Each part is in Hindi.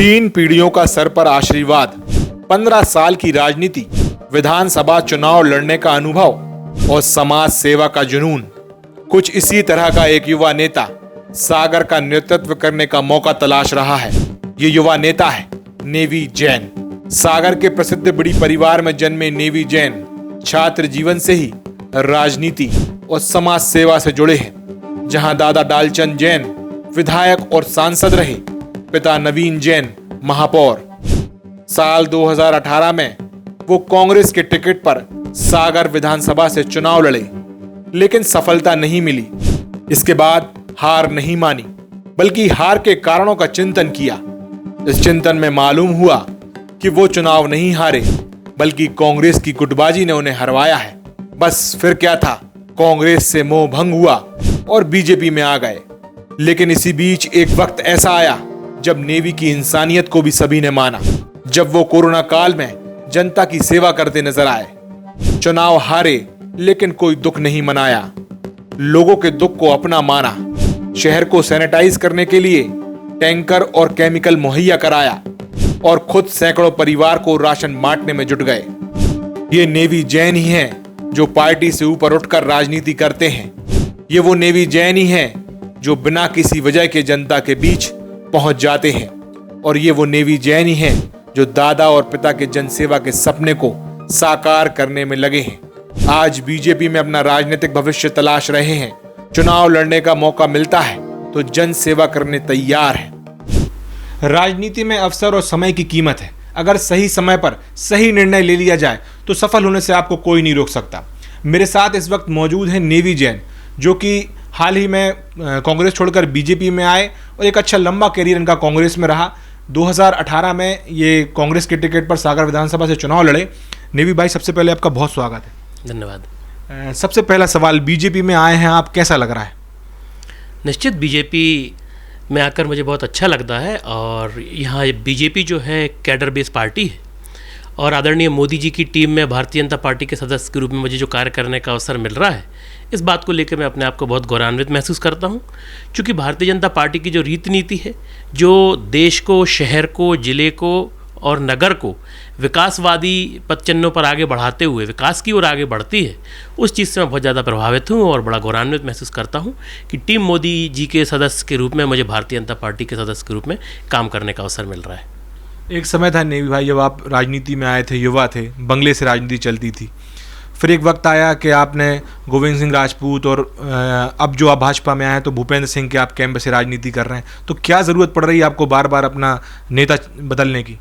3 पीढ़ियों का सर पर आशीर्वाद, 15 साल की राजनीति, विधानसभा चुनाव लड़ने का अनुभव और समाज सेवा का जुनून। कुछ इसी तरह का एक युवा नेता सागर का नेतृत्व करने का मौका तलाश रहा है। ये युवा नेता है नेवी जैन। सागर के प्रसिद्ध बड़ी परिवार में जन्मे नेवी जैन छात्र जीवन से ही राजनीति और समाज सेवा से जुड़े हैं। जहां दादा डालचंद जैन विधायक और सांसद रहे, पिता नवीन जैन महापौर। साल 2018 में वो कांग्रेस के टिकट पर सागर विधानसभा से चुनाव लड़े, लेकिन सफलता नहीं मिली। इसके बाद हार नहीं मानी, बल्कि हार के कारणों का चिंतन किया। इस चिंतन में मालूम हुआ कि वो चुनाव नहीं हारे, बल्कि कांग्रेस की गुटबाजी ने उन्हें हरवाया है। बस फिर क्या था, कांग्रेस से मोह भंग हुआ और बीजेपी में आ गए। लेकिन इसी बीच एक वक्त ऐसा आया जब नेवी की इंसानियत को भी सभी ने माना। जब वो कोरोना काल में जनता की सेवा करते नजर आए। चुनाव हारे, लेकिन कोई दुख नहीं मनाया। लोगों के दुख को अपना माना। शहर को सैनिटाइज करने के लिए टैंकर और केमिकल मुहैया कराया और खुद सैकड़ों परिवार को राशन बांटने में जुट गए। ये नेवी जैन ही हैं जो पार्टी से ऊपर उठकर राजनीति करते हैं। ये वो नेवी जैन ही हैं जो बिना किसी वजह के जनता के बीच पहुंच जाते हैं। और ये वो नेवी जैन ही हैं जो दादा और पिता के जनसेवा के सपने को साकार करने में लगे हैं। आज बीजेपी में अपना राजनीतिक भविष्य तलाश रहे हैं। चुनाव लड़ने का मौका मिलता है तो जन सेवा करने तैयार है। राजनीति में अवसर और समय की कीमत है। अगर सही समय पर सही निर्णय ले लिया जाए तो सफल होने से आपको कोई नहीं रोक सकता। मेरे साथ इस वक्त मौजूद है नेवी जैन, जो कि हाल ही में कांग्रेस छोड़कर बीजेपी में आए और एक अच्छा लंबा करियर इनका कांग्रेस में रहा। 2018 में ये कांग्रेस के टिकट पर सागर विधानसभा से चुनाव लड़े। नेवी भाई, सबसे पहले आपका बहुत स्वागत है। धन्यवाद। सबसे पहला सवाल, बीजेपी में आए हैं आप, कैसा लग रहा है? निश्चित बीजेपी में आकर मुझे बहुत अच्छा लगता है। और यहाँ बीजेपी जो है कैडर बेस पार्टी है और आदरणीय मोदी जी की टीम में भारतीय जनता पार्टी के सदस्य के रूप में मुझे जो कार्य करने का अवसर मिल रहा है, इस बात को लेकर मैं अपने आप को बहुत गौरवान्वित महसूस करता हूँ। क्योंकि भारतीय जनता पार्टी की जो रीति नीति है, जो देश को, शहर को, ज़िले को और नगर को विकासवादी पदचिन्हों पर आगे बढ़ाते हुए विकास की ओर आगे बढ़ती है, उस चीज़ से मैं बहुत ज़्यादा प्रभावित हूँ और बड़ा गौरवान्वित महसूस करता हूँ कि टीम मोदी जी के सदस्य के रूप में मुझे भारतीय जनता पार्टी के सदस्य के रूप में काम करने का अवसर मिल रहा है। एक समय था नेवी भाई जब आप राजनीति में आए थे, युवा थे, बंगले से राजनीति चलती थी। फिर एक वक्त आया कि आपने गोविंद सिंह राजपूत और अब जो आप भाजपा में आए तो भूपेंद्र सिंह के आप कैंप से राजनीति कर रहे हैं। तो क्या ज़रूरत पड़ रही है आपको बार बार अपना नेता बदलने की?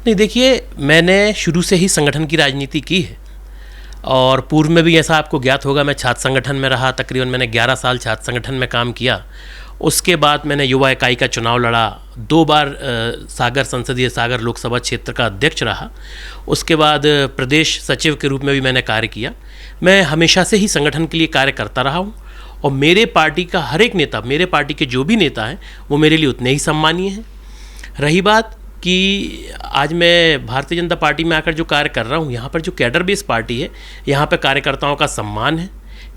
नहीं, देखिए, मैंने शुरू से ही संगठन की राजनीति की है और पूर्व में भी ऐसा आपको ज्ञात होगा, मैं छात्र संगठन में रहा। तकरीबन मैंने 11 साल छात्र संगठन में काम किया। उसके बाद मैंने युवा इकाई का चुनाव लड़ा, 2 बार सागर लोकसभा क्षेत्र का अध्यक्ष रहा। उसके बाद प्रदेश सचिव के रूप में भी मैंने कार्य किया। मैं हमेशा से ही संगठन के लिए कार्य करता रहा हूँ और मेरे पार्टी का हर एक नेता, मेरे पार्टी के जो भी नेता हैं, वो मेरे लिए उतने ही सम्मानीय हैं। रही बात कि आज मैं भारतीय जनता पार्टी में आकर जो कार्य कर रहा हूँ, यहाँ पर जो कैडर बेस पार्टी है, यहाँ पर कार्यकर्ताओं का सम्मान है।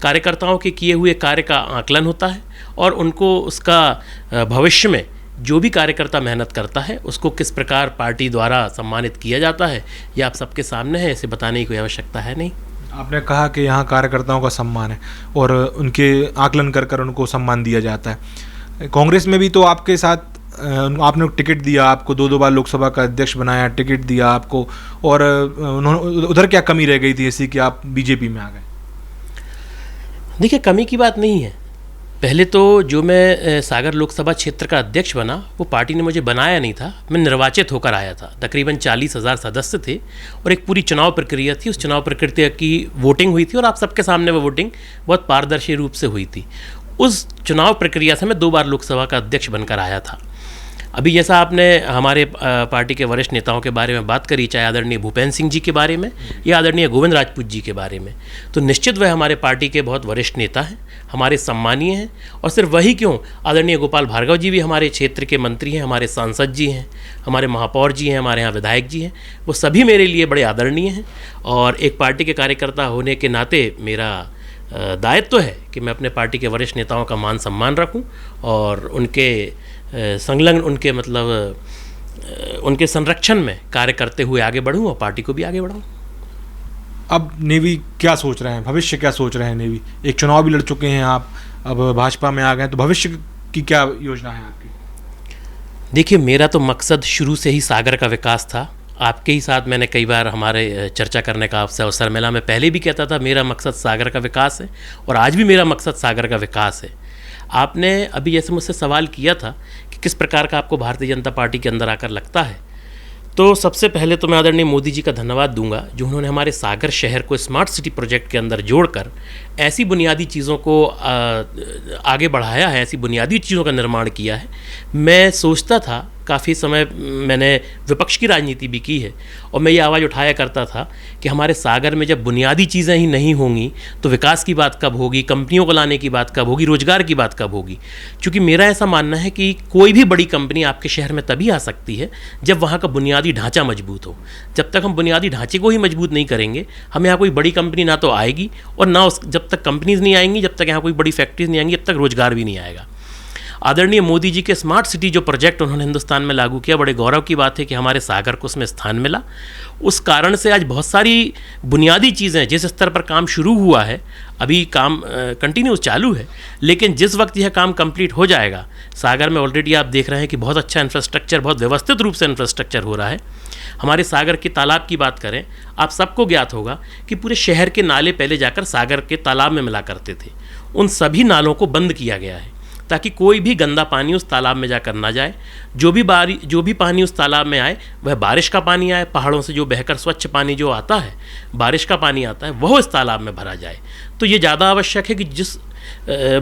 कार्यकर्ताओं के किए हुए कार्य का आकलन होता है और उनको उसका भविष्य में जो भी कार्यकर्ता मेहनत करता है उसको किस प्रकार पार्टी द्वारा सम्मानित किया जाता है, ये आप सबके सामने है। इसे बताने की कोई आवश्यकता है नहीं। आपने कहा कि यहाँ कार्यकर्ताओं का सम्मान है और उनके आकलन कर उनको सम्मान दिया जाता है। कांग्रेस में भी तो आपके साथ आपने टिकट दिया, आपको 2 बार लोकसभा का अध्यक्ष बनाया, टिकट दिया आपको, और उन्होंने उधर क्या कमी रह गई थी ऐसी कि आप बीजेपी में आ गए? देखिए, कमी की बात नहीं है। पहले तो जो मैं सागर लोकसभा क्षेत्र का अध्यक्ष बना, वो पार्टी ने मुझे बनाया नहीं था, मैं निर्वाचित होकर आया था। तकरीबन 40,000 सदस्य थे और एक पूरी चुनाव प्रक्रिया थी। उस चुनाव प्रक्रिया की वोटिंग हुई थी और आप सबके सामने वो वोटिंग बहुत पारदर्शी रूप से हुई थी। उस चुनाव प्रक्रिया से मैं 2 बार लोकसभा का अध्यक्ष बनकर आया था। अभी जैसा आपने हमारे पार्टी के वरिष्ठ नेताओं के बारे में बात करी, चाहे आदरणीय भूपेंद्र सिंह जी के बारे में या आदरणीय गोविंद राजपूत जी के बारे में, तो निश्चित वह हमारे पार्टी के बहुत वरिष्ठ नेता हैं, हमारे सम्मानीय हैं। और सिर्फ वही क्यों, आदरणीय गोपाल भार्गव जी भी हमारे क्षेत्र के मंत्री हैं, हमारे सांसद जी हैं, हमारे महापौर जी हैं, हमारे यहाँ विधायक जी हैं, वो सभी मेरे लिए बड़े आदरणीय हैं। और एक पार्टी के कार्यकर्ता होने के नाते मेरा दायित्व है कि मैं अपने पार्टी के वरिष्ठ नेताओं का मान सम्मान रखूं और उनके संलग्न उनके मतलब उनके संरक्षण में कार्य करते हुए आगे बढ़ूं और पार्टी को भी आगे बढ़ाऊं। अब नेवी क्या सोच रहे हैं, भविष्य क्या सोच रहे हैं नेवी? एक चुनाव भी लड़ चुके हैं आप, अब भाजपा में आ गए, तो भविष्य की क्या योजना है आपकी? देखिए, मेरा तो मकसद शुरू से ही सागर का विकास था। आपके ही साथ मैंने कई बार हमारे चर्चा करने का अवसर मिला। मैं पहले भी कहता था मेरा मकसद सागर का विकास है और आज भी मेरा मकसद सागर का विकास है। आपने अभी जैसे मुझसे सवाल किया था कि किस प्रकार का आपको भारतीय जनता पार्टी के अंदर आकर लगता है, तो सबसे पहले तो मैं आदरणीय मोदी जी का धन्यवाद दूंगा जो उन्होंने हमारे सागर शहर को स्मार्ट सिटी प्रोजेक्ट के अंदर जोड़कर ऐसी बुनियादी चीज़ों को आगे बढ़ाया है, ऐसी बुनियादी चीज़ों का निर्माण किया है। मैं सोचता था, काफ़ी समय मैंने विपक्ष की राजनीति भी की है और मैं ये आवाज़ उठाया करता था कि हमारे सागर में जब बुनियादी चीज़ें ही नहीं होंगी तो विकास की बात कब होगी, कंपनियों को लाने की बात कब होगी, रोजगार की बात कब होगी। क्योंकि मेरा ऐसा मानना है कि कोई भी बड़ी कंपनी आपके शहर में तभी आ सकती है जब वहाँ का बुनियादी ढांचा मजबूत हो। जब तक हम बुनियादी ढांचे को ही मजबूत नहीं करेंगे, हम यहाँ कोई बड़ी कंपनी ना तो आएगी और ना जब तक कंपनीज नहीं आएंगी, जब तक यहाँ कोई बड़ी फैक्ट्रीज नहीं आएंगी, जब तक रोजगार भी नहीं आएगा। आदरणीय मोदी जी के स्मार्ट सिटी जो प्रोजेक्ट उन्होंने हिंदुस्तान में लागू किया, बड़े गौरव की बात है कि हमारे सागर को उसमें स्थान मिला। उस कारण से आज बहुत सारी बुनियादी चीज़ें, जिस स्तर पर काम शुरू हुआ है, अभी काम कंटिन्यूस चालू है, लेकिन जिस वक्त यह काम कंप्लीट हो जाएगा, सागर में ऑलरेडी आप देख रहे हैं कि बहुत अच्छा इंफ्रास्ट्रक्चर, बहुत व्यवस्थित रूप से इंफ्रास्ट्रक्चर हो रहा है। हमारे सागर के तालाब की बात करें, आप सबको ज्ञात होगा कि पूरे शहर के नाले पहले जाकर सागर के तालाब में मिला करते थे। उन सभी नालों को बंद किया गया है ताकि कोई भी गंदा पानी उस तालाब में जाकर ना जाए। जो भी पानी उस तालाब में आए वह बारिश का पानी आए, पहाड़ों से जो बहकर स्वच्छ पानी जो आता है, बारिश का पानी आता है, वह इस तालाब में भरा जाए। तो ये ज़्यादा आवश्यक है कि जिस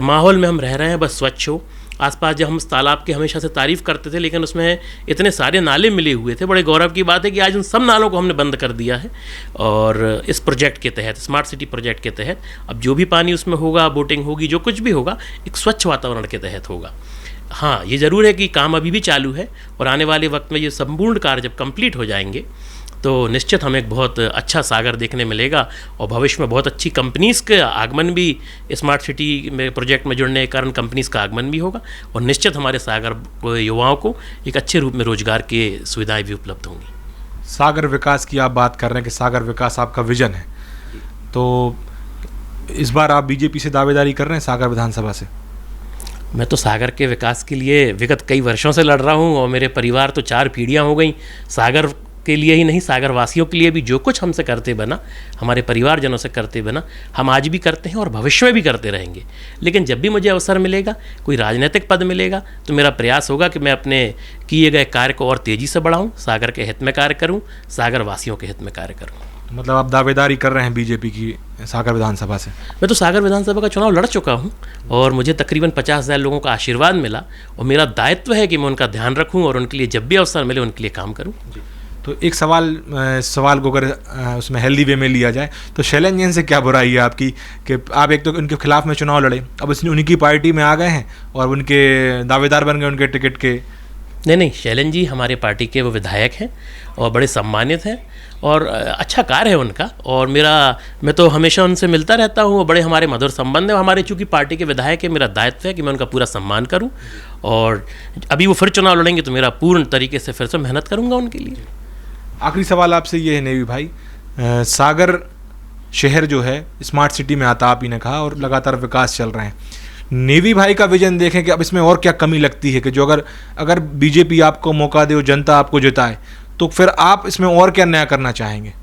माहौल में हम रह रहे हैं बस स्वच्छ हो। आसपास जब हम उस तालाब की हमेशा से तारीफ़ करते थे, लेकिन उसमें इतने सारे नाले मिले हुए थे, बड़े गौरव की बात है कि आज उन सब नालों को हमने बंद कर दिया है। और इस प्रोजेक्ट के तहत, स्मार्ट सिटी प्रोजेक्ट के तहत, अब जो भी पानी उसमें होगा, बोटिंग होगी, जो कुछ भी होगा, एक स्वच्छ वातावरण के तहत होगा। हाँ, ये ज़रूर है कि काम अभी भी चालू है और आने वाले वक्त में ये संपूर्ण कार्य जब कंप्लीट हो जाएंगे तो निश्चित हमें एक बहुत अच्छा सागर देखने मिलेगा और भविष्य में बहुत अच्छी कंपनीज़ का आगमन भी स्मार्ट सिटी में प्रोजेक्ट में जुड़ने के कारण कंपनीज़ का आगमन भी होगा और निश्चित हमारे सागर युवाओं को एक अच्छे रूप में रोजगार की सुविधाएं भी उपलब्ध होंगी। सागर विकास की आप बात कर रहे हैं कि सागर विकास आपका विजन है, तो इस बार आप बीजेपी से दावेदारी कर रहे हैं सागर विधानसभा से? मैं तो सागर के विकास के लिए विगत कई वर्षों से लड़ रहा हूँ और मेरे परिवार तो 4 पीढ़ियाँ हो गई। सागर के लिए ही नहीं, सागर वासियों के लिए भी जो कुछ हमसे करते बना, हमारे परिवारजनों से करते बना, हम आज भी करते हैं और भविष्य में भी करते रहेंगे। लेकिन जब भी मुझे अवसर मिलेगा, कोई राजनीतिक पद मिलेगा, तो मेरा प्रयास होगा कि मैं अपने किए गए कार्य को और तेज़ी से बढ़ाऊँ, सागर के हित में कार्य करूँ, सागर वासियों के हित में कार्य करूँ। मतलब आप दावेदारी कर रहे हैं बीजेपी की सागर विधानसभा से? मैं तो सागर विधानसभा का चुनाव लड़ चुका हूं और मुझे तकरीबन 50,000 लोगों का आशीर्वाद मिला और मेरा दायित्व है कि मैं उनका ध्यान रखूं और उनके लिए जब भी अवसर मिले उनके लिए काम करूं। तो एक सवाल को अगर उसमें हेल्दी वे में लिया जाए तो शैलेंद्र जैन से क्या बुराई है आपकी कि आप एक तो उनके खिलाफ में चुनाव लड़े, अब उनकी पार्टी में आ गए हैं और उनके दावेदार बन गए उनके टिकट के? नहीं, शैलेंद्र जी हमारे पार्टी के वो विधायक हैं और बड़े सम्मानित हैं और अच्छा कार्य है उनका और मैं तो हमेशा उनसे मिलता रहता हूँ और बड़े हमारे मधुर संबंध है। हमारे चूँकि पार्टी के विधायक है, मेरा दायित्व है कि मैं उनका पूरा सम्मान करूँ और अभी वो फिर चुनाव लड़ेंगे तो मेरा पूर्ण तरीके से फिर से मेहनत करूँगा उनके लिए। आखिरी सवाल आपसे ये है नेवी भाई, सागर शहर जो है स्मार्ट सिटी में आता, आप ही ने कहा, और लगातार विकास चल रहे हैं। नेवी भाई का विजन देखें कि अब इसमें और क्या कमी लगती है कि जो अगर बीजेपी आपको मौका दे और जनता आपको जिताए तो फिर आप इसमें और क्या नया करना चाहेंगे?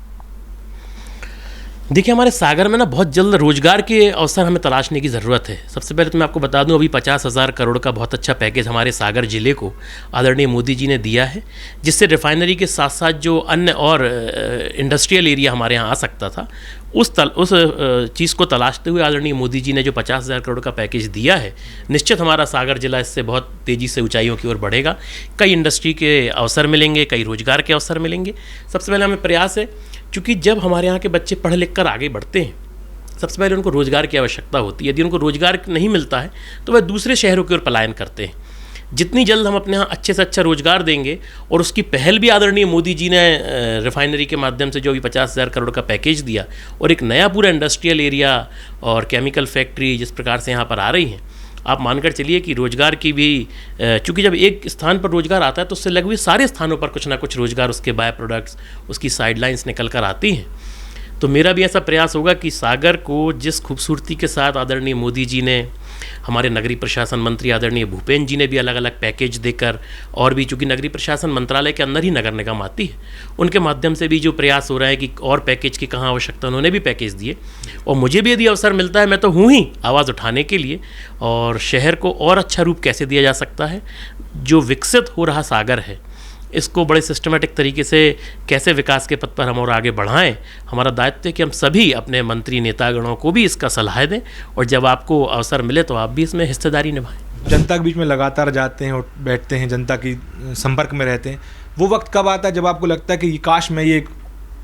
देखिए, हमारे सागर में ना बहुत जल्द रोजगार के अवसर हमें तलाशने की ज़रूरत है। सबसे पहले तो मैं आपको बता दूं, अभी 50,000 करोड़ का बहुत अच्छा पैकेज हमारे सागर ज़िले को आदरणीय मोदी जी ने दिया है, जिससे रिफाइनरी के साथ साथ जो अन्य और इंडस्ट्रियल एरिया हमारे यहाँ आ सकता था, उस चीज़ को तलाशते हुए आदरणीय मोदी जी ने जो 50,000 करोड़ का पैकेज दिया है, निश्चित हमारा सागर जिला इससे बहुत तेज़ी से ऊंचाइयों की ओर बढ़ेगा। कई इंडस्ट्री के अवसर मिलेंगे, कई रोजगार के अवसर मिलेंगे। सबसे पहले हमें प्रयास है, क्योंकि जब हमारे यहाँ के बच्चे पढ़ लिख कर आगे बढ़ते हैं, सबसे पहले उनको रोज़गार की आवश्यकता होती है। यदि उनको रोज़गार नहीं मिलता है तो वह दूसरे शहरों की ओर पलायन करते हैं। जितनी जल्द हम अपने यहाँ अच्छे से अच्छा रोजगार देंगे, और उसकी पहल भी आदरणीय मोदी जी ने रिफाइनरी के माध्यम से जो भी 50,000 करोड़ का पैकेज दिया और एक नया पूरा इंडस्ट्रियल एरिया और केमिकल फैक्ट्री जिस प्रकार से यहाँ पर आ रही हैं, आप मानकर चलिए कि रोज़गार की भी चूँकि जब एक स्थान पर रोज़गार आता है तो उससे लगे हुए सारे स्थानों पर कुछ ना कुछ रोज़गार, उसके बाय प्रोडक्ट्स, उसकी साइडलाइंस निकल कर आती हैं। तो मेरा भी ऐसा प्रयास होगा कि सागर को जिस खूबसूरती के साथ आदरणीय मोदी जी ने, हमारे नगरीय प्रशासन मंत्री आदरणीय भूपेंद्र जी ने भी अलग अलग पैकेज देकर, और भी चूँकि नगरीय प्रशासन मंत्रालय के अंदर ही नगर निगम आती है, उनके माध्यम से भी जो प्रयास हो रहा है कि और पैकेज की कहाँ आवश्यकता, उन्होंने भी पैकेज दिए। और मुझे भी यदि अवसर मिलता है, मैं तो हूँ ही आवाज़ उठाने के लिए, और शहर को और अच्छा रूप कैसे दिया जा सकता है, जो विकसित हो रहा सागर है इसको बड़े सिस्टमेटिक तरीके से कैसे विकास के पथ पर हम और आगे बढ़ाएं। हमारा दायित्व है कि हम सभी अपने मंत्री नेतागणों को भी इसका सलाह दें, और जब आपको अवसर मिले तो आप भी इसमें हिस्सेदारी निभाएं। जनता के बीच में लगातार जाते हैं और बैठते हैं, जनता की संपर्क में रहते हैं, वो वक्त कब आता है जब आपको लगता है कि काश मैं ये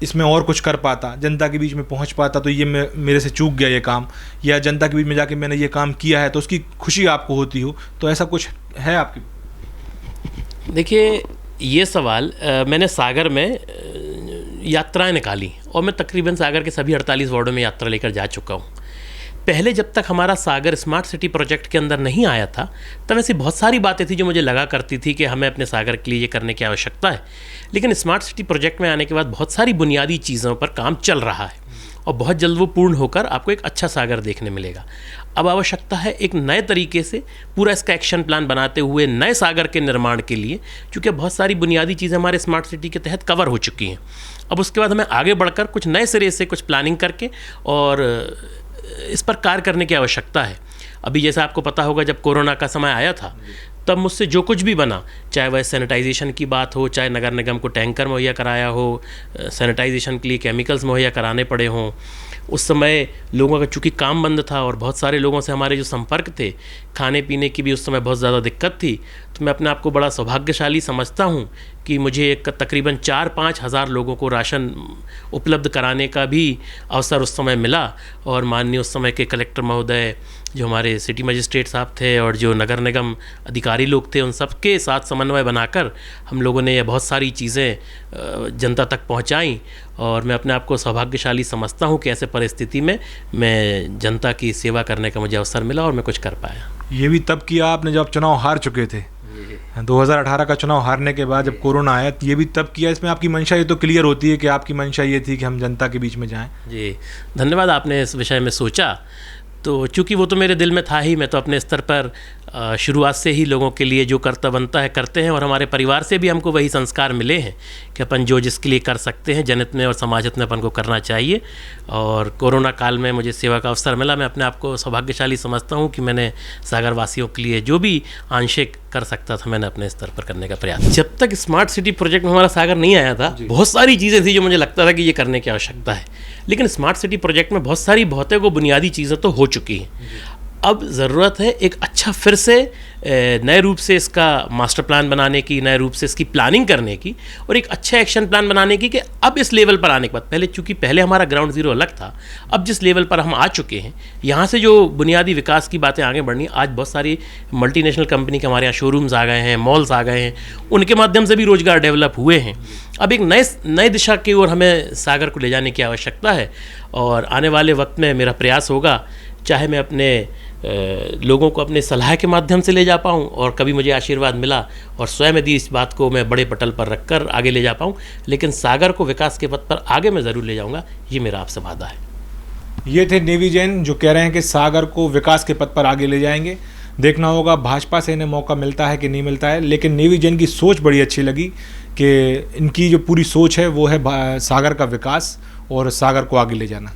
इसमें और कुछ कर पाता, जनता के बीच में पहुंच पाता, तो ये मेरे से चूक गया ये काम, या जनता के बीच में जाके मैंने ये काम किया है तो उसकी खुशी आपको होती हो, तो ऐसा कुछ है आपकी? देखिए, ये सवाल मैंने सागर में यात्राएं निकाली, और मैं तकरीबन सागर के सभी 48 वार्डों में यात्रा लेकर जा चुका हूँ। पहले जब तक हमारा सागर स्मार्ट सिटी प्रोजेक्ट के अंदर नहीं आया था, तब ऐसी बहुत सारी बातें थी जो मुझे लगा करती थी कि हमें अपने सागर के लिए ये करने की आवश्यकता है। लेकिन स्मार्ट सिटी प्रोजेक्ट में आने के बाद बहुत सारी बुनियादी चीज़ों पर काम चल रहा है, और बहुत जल्द वो पूर्ण होकर आपको एक अच्छा सागर देखने मिलेगा। अब आवश्यकता है एक नए तरीके से पूरा इसका एक्शन प्लान बनाते हुए नए सागर के निर्माण के लिए, क्योंकि बहुत सारी बुनियादी चीज़ें हमारे स्मार्ट सिटी के तहत कवर हो चुकी हैं। अब उसके बाद हमें आगे बढ़कर कुछ नए सिरे से कुछ प्लानिंग करके और इस पर कार्य करने की आवश्यकता है। अभी जैसा आपको पता होगा, जब कोरोना का समय आया था तब मुझसे जो कुछ भी बना, चाहे वह सैनिटाइजेशन की बात हो, चाहे नगर निगम को टैंकर मुहैया कराया हो, सैनिटाइजेशन के लिए केमिकल्स मुहैया कराने पड़े हों, उस समय लोगों का चूँकि काम बंद था और बहुत सारे लोगों से हमारे जो संपर्क थे, खाने पीने की भी उस समय बहुत ज़्यादा दिक्कत थी, तो मैं अपने आप को बड़ा सौभाग्यशाली समझता हूँ कि मुझे एक तकरीबन 4-5 हज़ार लोगों को राशन उपलब्ध कराने का भी अवसर उस समय मिला। और माननीय उस समय के कलेक्टर महोदय, जो हमारे सिटी मजिस्ट्रेट साहब थे, और जो नगर निगम अधिकारी लोग थे, उन सबके साथ समन्वय बनाकर हम लोगों ने ये बहुत सारी चीज़ें जनता तक पहुँचाईं। और मैं अपने आप को सौभाग्यशाली समझता हूँ कि ऐसे परिस्थिति में मैं जनता की सेवा करने का मुझे अवसर मिला और मैं कुछ कर पाया। ये भी तब किया आपने जब चुनाव हार चुके थे, 2018 का चुनाव हारने के बाद जब कोरोना आया, ये भी तब किया। इसमें आपकी मंशा ये तो क्लियर होती है कि आपकी मंशा ये थी कि हम जनता के बीच में जाएं। जी, धन्यवाद, आपने इस विषय में सोचा। तो चूँकि वो तो मेरे दिल में था ही, मैं तो अपने स्तर पर शुरुआत से ही लोगों के लिए जो कर्तव्य बनता है करते हैं, और हमारे परिवार से भी हमको वही संस्कार मिले हैं कि अपन जो जिसके लिए कर सकते हैं जनहित में और समाज हित में अपन को करना चाहिए। और कोरोना काल में मुझे सेवा का अवसर मिला। मैं अपने आप को सौभाग्यशाली समझता हूँ कि मैंने सागर वासियों के लिए जो भी आंशिक कर सकता था, मैंने अपने स्तर पर करने का प्रयास। जब तक स्मार्ट सिटी प्रोजेक्ट में हमारा सागर नहीं आया था, बहुत सारी चीज़ें थी जो मुझे लगता था कि ये करने की आवश्यकता है, लेकिन स्मार्ट सिटी प्रोजेक्ट में बहुत सारी भौतिक और बुनियादी चीज़ें तो हो चुकी हैं। अब ज़रूरत है एक अच्छा फिर से नए रूप से इसका मास्टर प्लान बनाने की, नए रूप से इसकी प्लानिंग करने की, और एक अच्छा एक्शन प्लान बनाने की कि अब इस लेवल पर आने के बाद, पहले चूँकि पहले हमारा ग्राउंड ज़ीरो अलग था, अब जिस लेवल पर हम आ चुके हैं, यहाँ से जो बुनियादी विकास की बातें आगे बढ़नी, आज बहुत सारी मल्टीनेशनल कंपनी के हमारे यहाँ शोरूम्स आ गए हैं, मॉल्स आ गए हैं, उनके माध्यम से भी रोज़गार डेवलप हुए हैं। अब एक नए दिशा की ओर हमें सागर को ले जाने की आवश्यकता है, और आने वाले वक्त में मेरा प्रयास होगा, चाहे मैं अपने लोगों को अपने सलाह के माध्यम से ले जा पाऊँ, और कभी मुझे आशीर्वाद मिला और स्वयं यदि इस बात को मैं बड़े पटल पर रखकर आगे ले जा पाऊँ, लेकिन सागर को विकास के पथ पर आगे मैं ज़रूर ले जाऊँगा, ये मेरा आपसे वादा है। ये थे नेवी जैन जो कह रहे हैं कि सागर को विकास के पथ पर आगे ले जाएंगे। देखना होगा भाजपा से इन्हें मौका मिलता है कि नहीं मिलता है, लेकिन नेवी जैन की सोच बड़ी अच्छी लगी कि इनकी जो पूरी सोच है वो है सागर का विकास और सागर को आगे ले जाना।